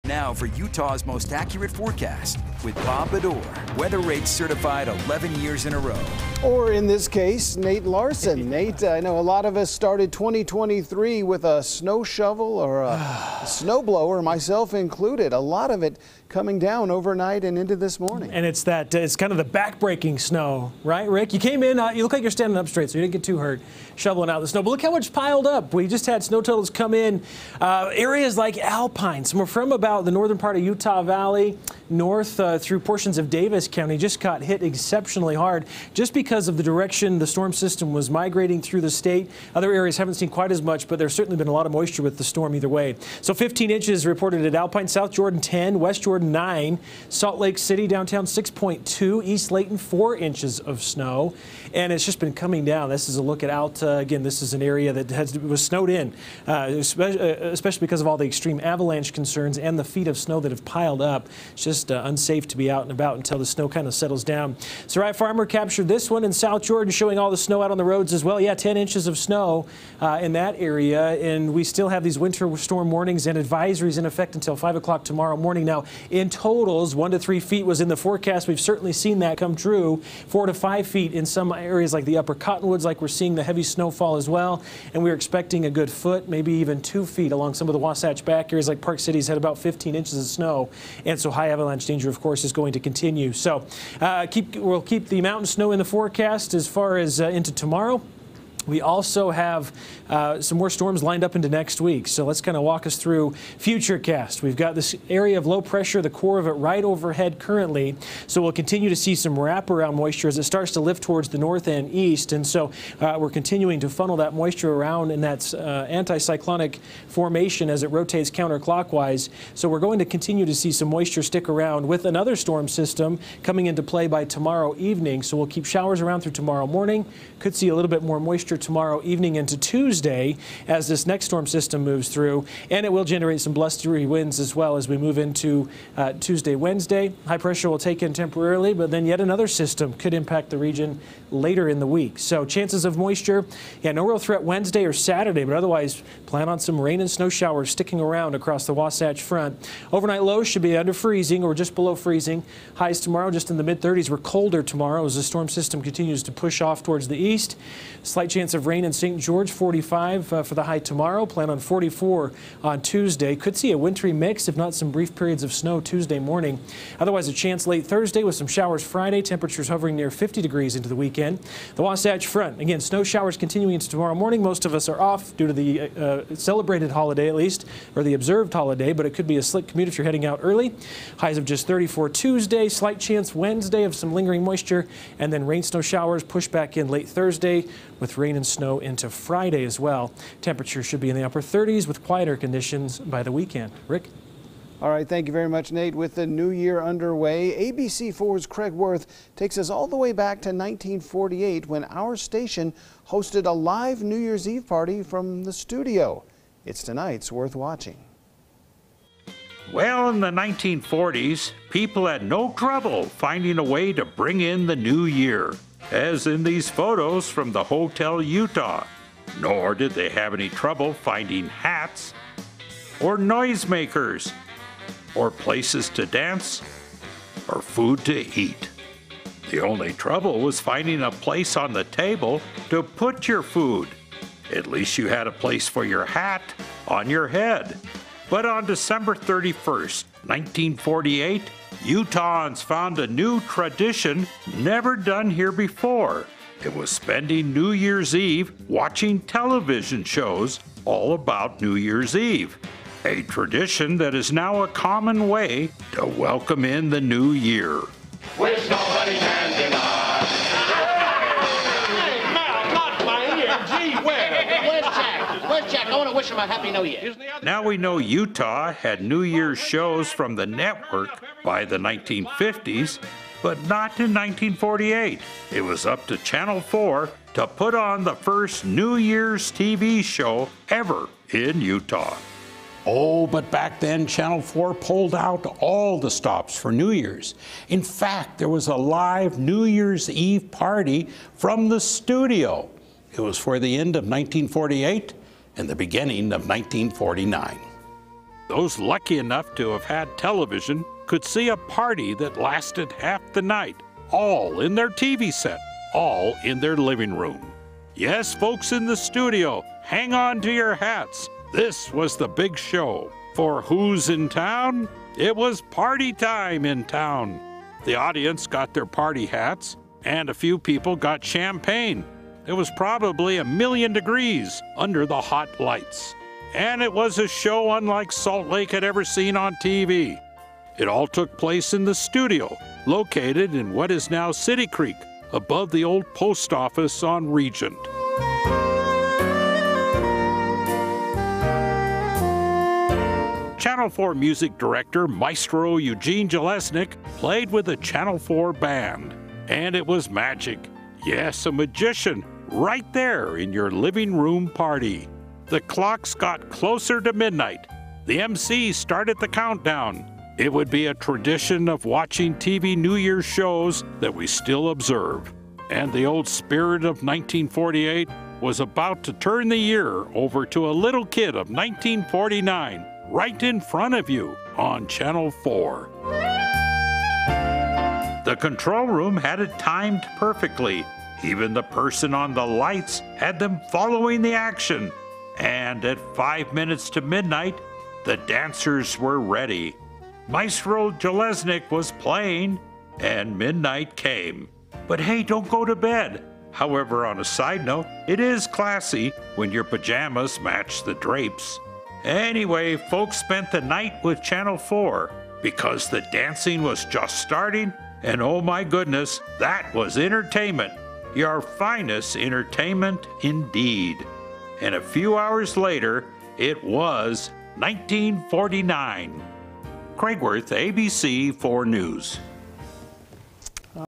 Now for Utah's most accurate forecast with Bob Bedore. Weather rates certified 11 years in a row. Or in this case, Nate Larsen. Nate, I know a lot of us started 2023 with a snow shovel or a snowblower, myself included. A lot of it coming down overnight and into this morning. And it's that, it's kind of the back-breaking snow, right, Rick? You came in, you look like you're standing up straight, so you didn't get too hurt shoveling out the snow. But look how much piled up. We just had snow totals come in. Areas like Alpine, some are from about the northern part of Utah Valley, north through portions of Davis County, just got hit exceptionally hard just because of the direction the storm system was migrating through the state. Other areas haven't seen quite as much, but there's certainly been a lot of moisture with the storm either way. So 15 inches reported at Alpine, South Jordan 10, West Jordan 9, Salt Lake City downtown 6.2, East Layton 4 inches of snow, and it's just been coming down. This is a look at again, this is an area that was snowed in, especially because of all the extreme avalanche concerns and the feet of snow that have piled up. It's just unsafe to be out and about until the snow kind of settles down. Sarai Farmer captured this one in South Jordan, showing all the snow out on the roads as well. Yeah, 10 inches of snow in that area, and we still have these winter storm warnings and advisories in effect until 5 o'clock tomorrow morning. Now, in totals, 1 to 3 feet was in the forecast. We've certainly seen that come true. 4 to 5 feet in some areas like the upper Cottonwoods, like we're seeing the heavy snowfall as well. And we're expecting a good foot, maybe even 2 feet along some of the Wasatch back areas like Park City's had about 15 inches of snow. And so high avalanche danger, of course, is going to continue. So we'll keep the mountain snow in the forecast as far as into tomorrow. We also have some more storms lined up into next week. So let's kind of walk us through Futurecast. We've got this area of low pressure, the core of it right overhead currently. So we'll continue to see some wraparound moisture as it starts to lift towards the north and east. And so we're continuing to funnel that moisture around in that anticyclonic formation as it rotates counterclockwise. So we're going to continue to see some moisture stick around with another storm system coming into play by tomorrow evening. So we'll keep showers around through tomorrow morning. Could see a little bit more moisture tomorrow evening into Tuesday as this next storm system moves through, and it will generate some blustery winds as well as we move into Tuesday, Wednesday. High pressure will take in temporarily, but then yet another system could impact the region later in the week. So chances of moisture, yeah, no real threat Wednesday or Saturday, but otherwise plan on some rain and snow showers sticking around across the Wasatch Front. Overnight lows should be under freezing or just below freezing. Highs tomorrow just in the mid-30s. We're colder tomorrow as the storm system continues to push off towards the east. Slight chance of rain in St. George, 45 for the high tomorrow. Plan on 44 on Tuesday. Could see a wintry mix, if not some brief periods of snow Tuesday morning. Otherwise, a chance late Thursday with some showers Friday. Temperatures hovering near 50 degrees into the weekend. The Wasatch Front, again, snow showers continuing into tomorrow morning. Most of us are off due to the celebrated holiday, at least, or the observed holiday, but it could be a slick commute if you're heading out early. Highs of just 34 Tuesday. Slight chance Wednesday of some lingering moisture, and then rain, snow showers push back in late Thursday with rain and snow into Friday as well. Temperatures should be in the upper 30s with quieter conditions by the weekend. Rick? All right, thank you very much, Nate. With the new year underway, ABC4's Craig Worth takes us all the way back to 1948 when our station hosted a live New Year's Eve party from the studio. It's tonight's worth watching. Well, in the 1940s, people had no trouble finding a way to bring in the new year, as in these photos from the Hotel Utah. Nor did they have any trouble finding hats, or noisemakers, or places to dance, or food to eat. The only trouble was finding a place on the table to put your food. At least you had a place for your hat on your head. But on December 31st, 1948, Utahns found a new tradition never done here before. It was spending New Year's Eve watching television shows all about New Year's Eve, a tradition that is now a common way to welcome in the new year. Which nobody can deny. Hey, Mal, not my ear. Gee, where's Jack? Where's Jack? I want to wish him a Happy New Year. Now we know Utah had New Year's shows from the network by the 1950s, but not in 1948. It was up to Channel 4 to put on the first New Year's TV show ever in Utah. Oh, but back then, Channel 4 pulled out all the stops for New Year's. In fact, there was a live New Year's Eve party from the studio. It was for the end of 1948 and the beginning of 1949. Those lucky enough to have had television could see a party that lasted half the night, all in their TV set, all in their living room. Yes, folks in the studio, hang on to your hats. This was the big show. For who's in town? It was party time in town. The audience got their party hats, and a few people got champagne. It was probably 1,000,000 degrees under the hot lights. And it was a show unlike Salt Lake had ever seen on TV. It all took place in the studio, located in what is now City Creek, above the old post office on Regent. Channel 4 music director Maestro Eugene Jelesnik played with a Channel 4 band. And it was magic. Yes, a magician, right there in your living room party. The clocks got closer to midnight. The MC started the countdown. It would be a tradition of watching TV New Year's shows that we still observe. And the old spirit of 1948 was about to turn the year over to a little kid of 1949, right in front of you on Channel 4. The control room had it timed perfectly. Even the person on the lights had them following the action. And at 5 minutes to midnight, the dancers were ready. Maestro Jelesnik was playing, and midnight came. But hey, don't go to bed. However, on a side note, it is classy when your pajamas match the drapes. Anyway, folks spent the night with Channel 4 because the dancing was just starting, and oh my goodness, that was entertainment. Your finest entertainment indeed. And a few hours later, it was 1949. Craigworth, ABC4 News.